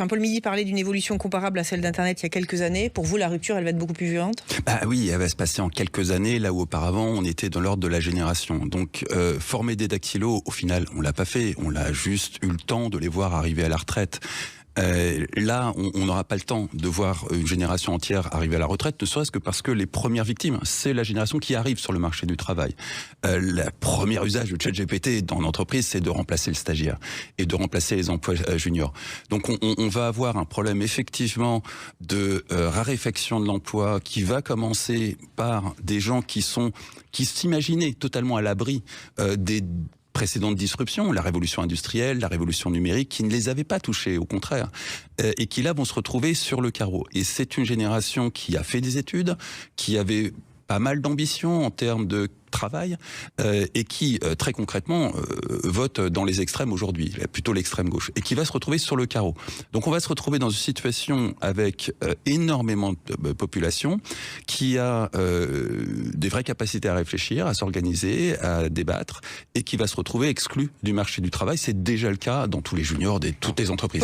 Paul Midi parlait d'une évolution comparable à celle d'Internet il y a quelques années. Pour vous, la rupture, elle va être beaucoup plus violente? Oui, elle va se passer en quelques années, là où auparavant, on était dans l'ordre de la génération. Donc, former des dactylos, au final, on l'a pas fait. On a juste eu le temps de les voir arriver à la retraite. Là, on n'aura pas le temps de voir une génération entière arriver à la retraite, ne serait-ce que parce que les premières victimes, c'est la génération qui arrive sur le marché du travail. Le premier usage de ChatGPT dans l'entreprise, c'est de remplacer le stagiaire et de remplacer les emplois juniors. Donc, on va avoir un problème effectivement de raréfaction de l'emploi qui va commencer par des gens qui s'imaginaient totalement à l'abri des précédentes disruptions, la révolution industrielle, la révolution numérique, qui ne les avaient pas touchés, au contraire, et qui là vont se retrouver sur le carreau. Et c'est une génération qui a fait des études, qui avait pas mal d'ambition en termes de travail, et qui, très concrètement, vote dans les extrêmes aujourd'hui, plutôt l'extrême gauche, et qui va se retrouver sur le carreau. Donc on va se retrouver dans une situation avec énormément de population qui a des vraies capacités à réfléchir, à s'organiser, à débattre, et qui va se retrouver exclue du marché du travail. C'est déjà le cas dans tous les juniors, toutes les entreprises.